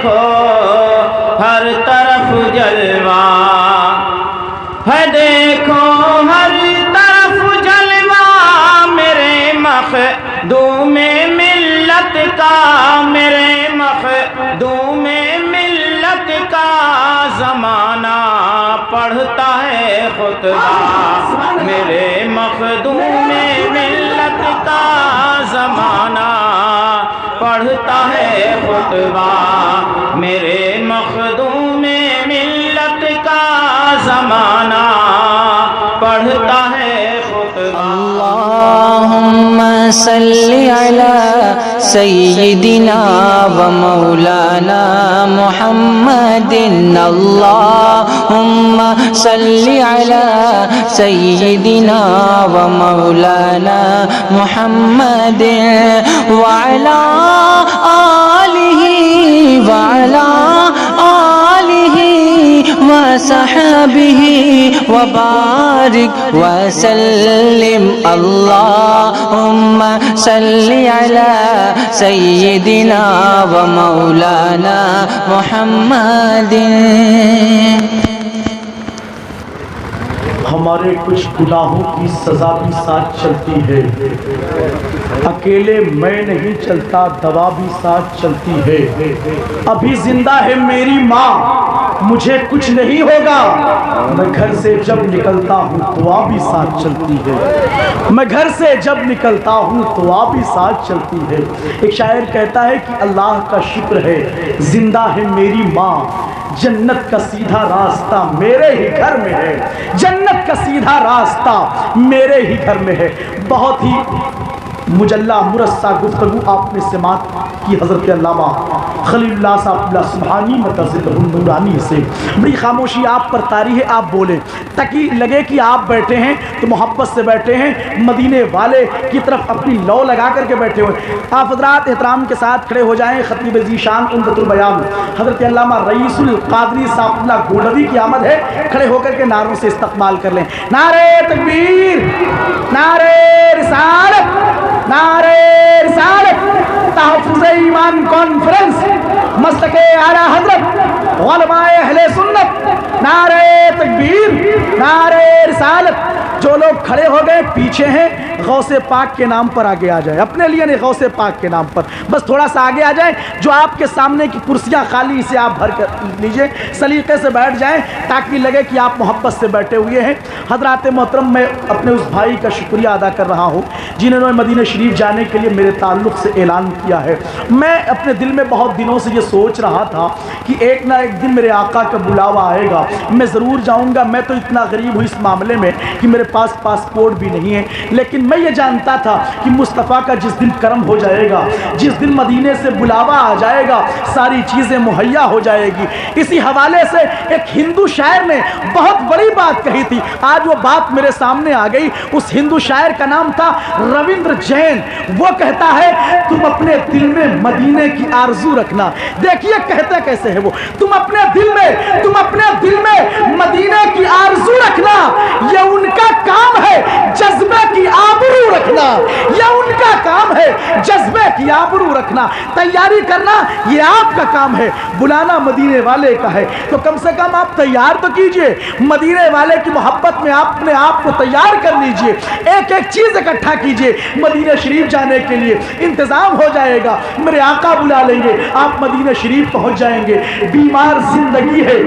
دیکھو ہر طرف جلوہ ہے، دیکھو ہر طرف جلوہ میرے مخدوم ملت کا، میرے مخدوم ملت کا زمانہ پڑھتا ہے خطبہ، میرے مخدوم ملت کا زمانہ پڑھتا ہے خطبہ، میرے مخدوم ملت کا زمانہ پڑھتا ہے خطبہ۔ اللہم صلی علی سیدنا و مولانا محمد، اللہم صلی علی سیدنا و مولانا محمد وعلی آلہ وعلی آلہ وصحبہ وبارک وسلم، اللہم صلی علی سیدنا و مولانا محمد۔ ہمارے کچھ گناہوں کی سزا بھی ساتھ چلتی ہے، اکیلے میں نہیں چلتا، دوا بھی ساتھ چلتی ہے۔ ابھی زندہ ہے میری ماں، مجھے کچھ نہیں ہوگا، میں گھر سے جب نکلتا ہوں دعا بھی ساتھ چلتی ہے، میں گھر سے جب نکلتا ہوں دعا بھی ساتھ چلتی ہے۔ ایک شاعر کہتا ہے کہ اللہ کا شکر ہے زندہ ہے میری ماں، جنت کا سیدھا راستہ میرے ہی گھر میں ہے، جنت کا سیدھا راستہ میرے ہی گھر میں ہے۔ بہت ہی مجلہ مرصع گفتگو آپ نے سماعت کی حضرت علامہ خلیل اللہ صاحب اللہ سبحانی متعزد النورانی سے۔ بڑی خاموشی آپ پر طاری ہے، آپ بولیں تاکہ لگے کہ آپ بیٹھے ہیں تو محبت سے بیٹھے ہیں، مدینے والے کی طرف اپنی لو لگا کر کے بیٹھے ہوئے۔ آپ حضرات احترام کے ساتھ کھڑے ہو جائیں۔ خطیب ذیشان عمدۃ البیان حضرت علامہ رئیس القادری صاحب اللہ گولوی کی آمد ہے، کھڑے ہو کر کے نعروں سے استقبال کر لیں۔ نعرہ تکبیر، نعرہ رسالت، نعرہ رسالت، تحفظ ایمان کانفرنس، مسلک اعلیٰ حضرت، علماء اہل سنت، نعرہ تکبیر، نعرہ رسالت۔ جو لوگ کھڑے ہو گئے پیچھے ہیں غوث پاک کے نام پر آگے آ جائیں، اپنے لیے نہیں غوث پاک کے نام پر بس تھوڑا سا آگے آ جائیں۔ جو آپ کے سامنے کی کرسیاں خالی اسے آپ بھر کر لیجئے، سلیقے سے بیٹھ جائیں تاکہ لگے کہ آپ محبت سے بیٹھے ہوئے ہیں۔ حضرات محترم، میں اپنے اس بھائی کا شکریہ ادا کر رہا ہوں جنہوں نے مدینہ شریف جانے کے لیے میرے تعلق سے اعلان کیا ہے۔ میں اپنے دل میں بہت دنوں سے یہ سوچ رہا تھا کہ ایک نہ ایک دن میرے آقا کا بلاوا آئے گا، میں ضرور جاؤں گا۔ میں تو اتنا غریب ہوں اس معاملے میں کہ میرے پاس پاسپورٹ بھی نہیں ہے، لیکن میں یہ جانتا تھا کہ مصطفیٰ کا جس دن کرم ہو جائے گا، جس دن مدینے سے بلاوا آ جائے گا، ساری چیزیں مہیا ہو جائے گی۔ اسی حوالے سے ایک ہندو شاعر نے بہت بڑی بات کہی تھی، آج وہ بات میرے سامنے آ گئی۔ اس ہندو شاعر کا نام تھا روندر جین۔ وہ کہتا ہے تم اپنے دل میں مدینے کی آرزو رکھنا۔ دیکھیے کہتے کیسے ہے وہ، تم اپنے دل میں مدینے کی آرزو رکھنا، یہ ان کا کام ہے جذبے کی آبرو رکھنا، یہ ان کا کام ہے جذبے کی آبرو رکھنا۔ تیاری کرنا یہ آپ کا کام ہے، بلانا مدینے والے کا ہے، تو کم سے کم آپ تیار تو کیجئے، مدینے والے کی محبت میں آپ اپنے آپ کو تیار کر لیجئے، ایک ایک چیز اکٹھا کیجئے، مدینہ شریف جانے کے لیے انتظام ہو جائے گا، میرے آقا بلا لیں گے، آپ مدینہ شریف پہنچ جائیں گے۔ بیمار زندگی ہے،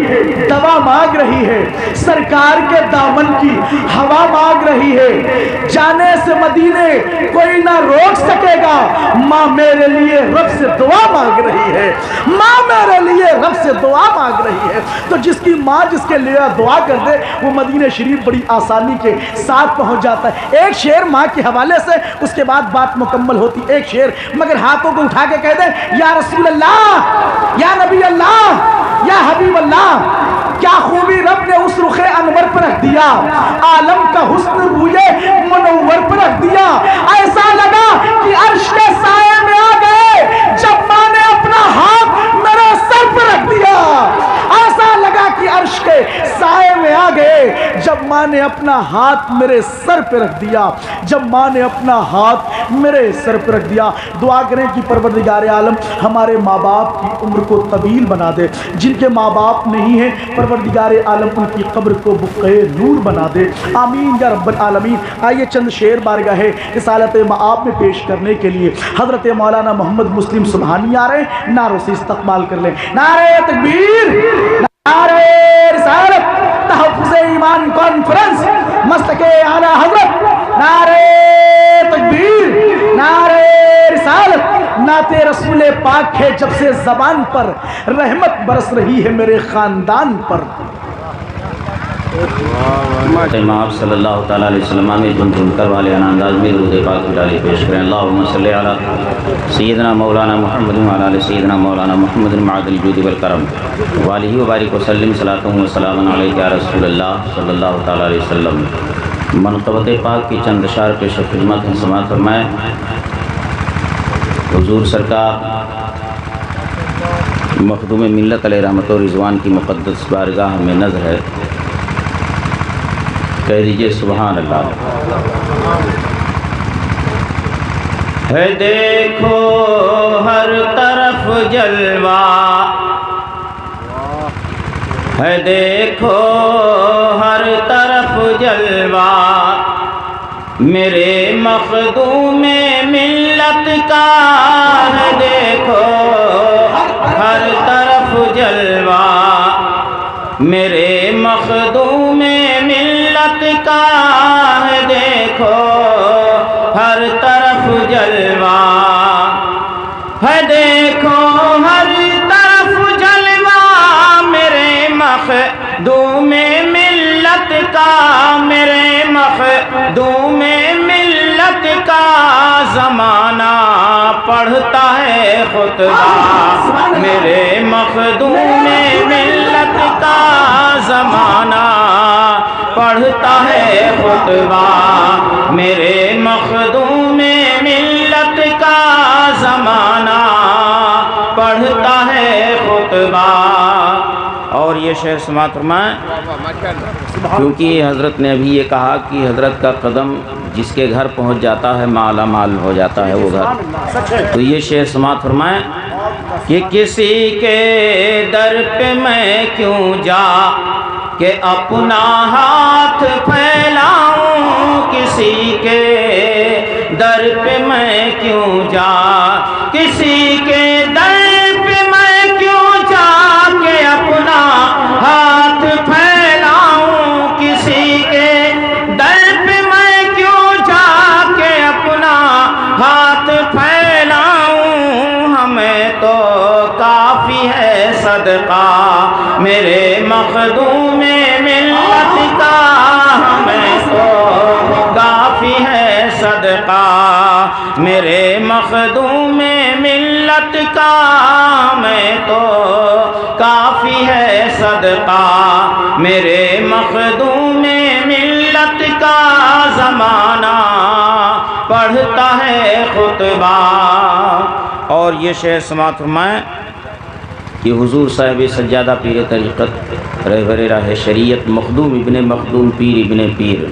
دوا مانگ رہی ہے، سرکار کے دامن کی ہوا مانگ رہی ہے، جانے سے مدینے کوئی نہ روک سکے گا۔ ماں میرے لیے رب سے دعا مانگ رہی ہے، ماں میرے لیے رب سے دعا مانگ رہی ہے۔ تو جس کی ماں جس کے لیے دعا کر دے وہ مدینہ شریف بڑی آسانی کے ساتھ پہنچ جاتا ہے۔ ایک شعر ماں کے حوالے سے، اس کے بعد بات مکمل ہوتی۔ ایک شعر مگر ہاتھوں کو اٹھا کے کہہ دیں یا رسول اللہ، یا نبی اللہ، یا حبیب اللہ، کیا خوبی رب نے اس رخ انور پر رکھ دیا، عالم کا حسن روئے منور پر رکھ دیا۔ ایسا لگا کہ عرش کے سائے میں آ گئے جب ماں نے اپنا ہاتھ میرے سر پر رکھ دیا۔ ایسا لگا کہ عرش کے سائے میں آ گئے جب ماں نے اپنا ہاتھ میرے سر پہ رکھ دیا، جب ماں نے اپنا ہاتھ میرے سر پر رکھ دیا۔ دعا کریں کہ پروردگار عالم ہمارے ماں باپ کی عمر کو طویل بنا دے، جن کے ماں باپ نہیں ہیں پروردگار عالم ان کی قبر کو بقعہ نور بنا دے، آمین یا رب العالمین۔ آئیے چند شعر بارگاہ رسالت مآب میں پیش کرنے کے لیے حضرت مولانا محمد مسلم سبحانی آ رہے ہیں، نعروں سے استقبال کر لیں۔ نعرہ تکبیر، نعرہ رسالت، تحفظ ایمان کانفرنس، مستق اعلیٰ حضرت، نعرہ تکبیر، نعرہ رسالت، نعت رسول پاک ہے جب سے زبان پر، رحمت برس رہی ہے میرے خاندان پر۔ امام صلی اللہ تعالیٰ علیہ وسلم میں جن جن کر والے انداز میں درود پاک کی ڈالی پیش کریں۔ اللہم صلی علی سیدنا مولانا محمد وعلی آل سیدنا مولانا محمد معد الجود والکرم وآلہ وبارک وسلم صلاۃ و سلام علیک یا رسول اللہ صلی اللہ تعالیٰ علیہ وسلم۔ منقبت پاک کی چند اشعار پیش خدمت ہیں، سماعت فرمائیں۔ حضور سرکار مخدوم ملت علیہ رحمت و رضوان کی مقدس بارگاہ میں نظر ہے، کہہ دیجئے سبحان اللہ۔ ہے دیکھو ہر طرف جلوہ، ہے دیکھو ہر طرف جلوہ، میرے مخدوم ملت کا ہے دیکھو ہر طرف جلوہ، میرے مخدوم ملت کا ہے دیکھو ہر طرف جلوہ، ہے دیکھو ہر طرف جلوہ، میرے مخدوم ملت کا، میرے مخدوم ملت کا زمانہ پڑھتا ہے خطبہ، میرے مخدوم ملت کا زمانہ پڑھتا ہے خطبہ، میرے مخدوم ملت کا زمانہ پڑھتا ہے خطبہ۔ اور یہ شعر سماعت فرمائیں، کیونکہ حضرت نے ابھی یہ کہا کہ حضرت کا قدم جس کے گھر پہنچ جاتا ہے مالا مال ہو جاتا ہے وہ گھر، تو یہ شعر سماعت فرمائیں کہ کسی کے در پہ میں کیوں جا کہ اپنا ہاتھ پھیلاؤں، کسی کے در پہ میں کیوں جا، کسی کے در پہ میں کیوں جا کہ اپنا ہاتھ پھیلاؤں، کسی کے در پہ میں کیوں جا کہ اپنا ہاتھ پھیلاؤں، ہمیں تو کافی ہے صدقہ میرے مخدوم ملت کا، ہمیں تو کافی ہے صدقہ میرے مخدوم ملت کا، ہمیں تو کافی ہے صدقہ میرے مخدوم ملت کا زمانہ پڑھتا ہے خطبہ۔ اور یہ شعر سماعت فرمائیں کہ حضور صاحب سجادہ پیر طریقت رہبر راہ شریعت مخدوم ابن مخدوم پیر ابن پیر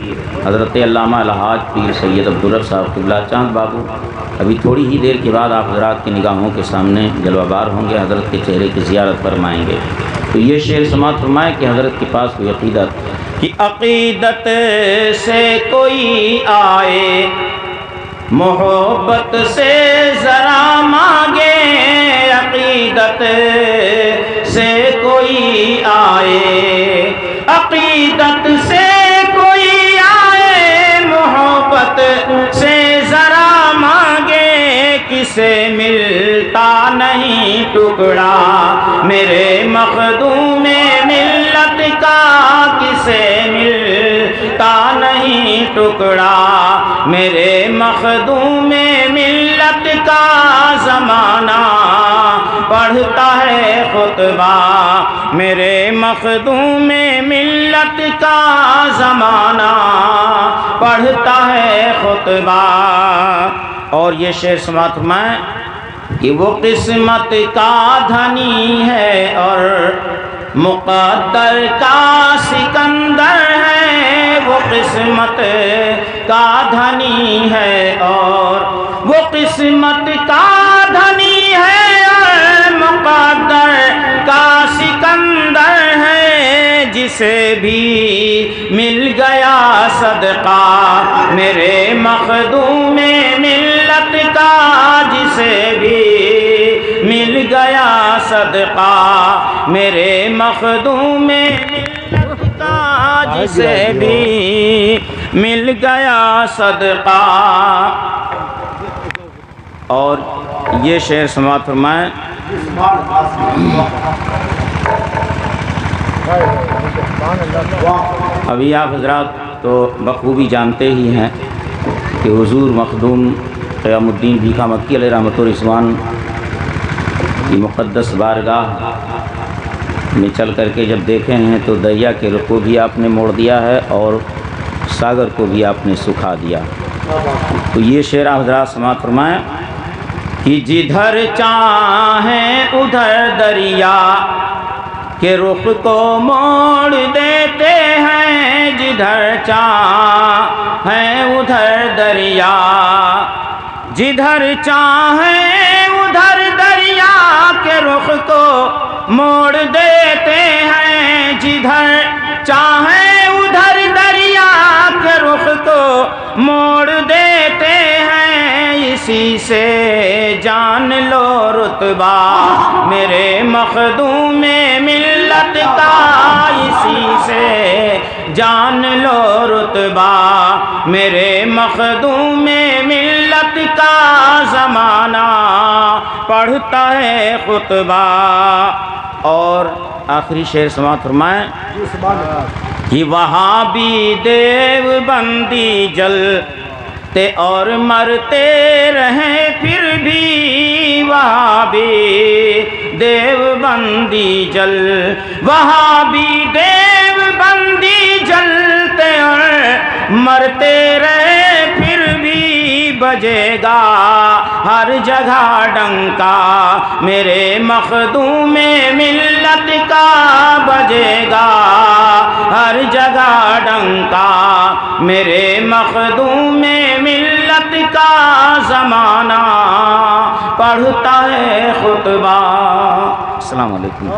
حضرت علامہ الحاج پیر سید عبدالرب صاحب قبلہ چاند بابو ابھی تھوڑی ہی دیر کے بعد آپ حضرات کی نگاہوں کے سامنے جلوہ بار ہوں گے، حضرت کے چہرے کی زیارت فرمائیں گے۔ تو یہ شعر سماعت فرمائیں کہ حضرت کے پاس کوئی عقیدت کہ عقیدت سے کوئی آئے محبت سے ذرا مانگے، عقیدت سے کوئی آئے، عقیدت سے کوئی آئے محبت سے ذرا مانگے، کسے ملتا نہیں ٹکڑا میرے مخدوم ملت کا، کسے ملتا نہیں ٹکڑا میرے مخدوم ملت کا زمانہ پڑھتا ہے خطبہ میرے مخدوم ملت کا زمانہ پڑھتا ہے خطبہ۔ اور یہ شعر سماعت فرمائیں کہ وہ قسمت کا دھنی ہے اور مقدر کا سکندر ہے، وہ قسمت کا دھنی ہے اور قسمت کا دھنی ہے اور مقدر کا سکندر ہے، جسے بھی مل گیا صدقہ میرے مخدوم ملت کا، جسے بھی مل گیا صدقہ میرے مخدوم ملت کا، جسے بھی مل گیا صدقہ۔ اور یہ شعر سماعت فرمائیں۔ ابھی آپ حضرات تو بخوبی جانتے ہی ہیں کہ حضور مخدوم قیام الدین بھیکا مکی علیہ رحمۃ الرضوان کی مقدس بارگاہ میں چل کر کے جب دیکھے ہیں تو دریا کے رخ کو بھی آپ نے موڑ دیا ہے اور ساگر کو بھی آپ نے سکھا دیا۔ تو یہ شعر آپ حضرات سماعت فرمائیں کہ جدھر چاہیں ادھر دریا کے رخ کو موڑ دیتے ہیں، جدھر چاہیں ادھر دریا، جدھر چاہیں ادھر دریا کے رخ کو موڑ دیتے ہیں، جدھر چاہیں ادھر دریا کے رخ کو موڑ دیتے ہیں، اسی سے جان لو رتبہ میرے مخدوم ملت کا، اسی سے جان لو رتبہ میرے مخدوم ملت کا، زمانہ پڑھتا ہے خطبہ۔ اور آخری شعر سماعت فرمائیں کہ وہاں بھی دیوبندی جلتے اور مرتے رہیں، پھر بھی وہاں بھی دیوبندی وہاں بھی دیوبندی جلتے اور مرتے رہے، پھر بھی بجے گا ہر جگہ ڈنکا میرے مخدوم ملت کا، بجے گا ہر جگہ ڈنکا میرے مخدوم ملت کا، زمانہ پڑھتا ہے خطبہ۔ السلام علیکم۔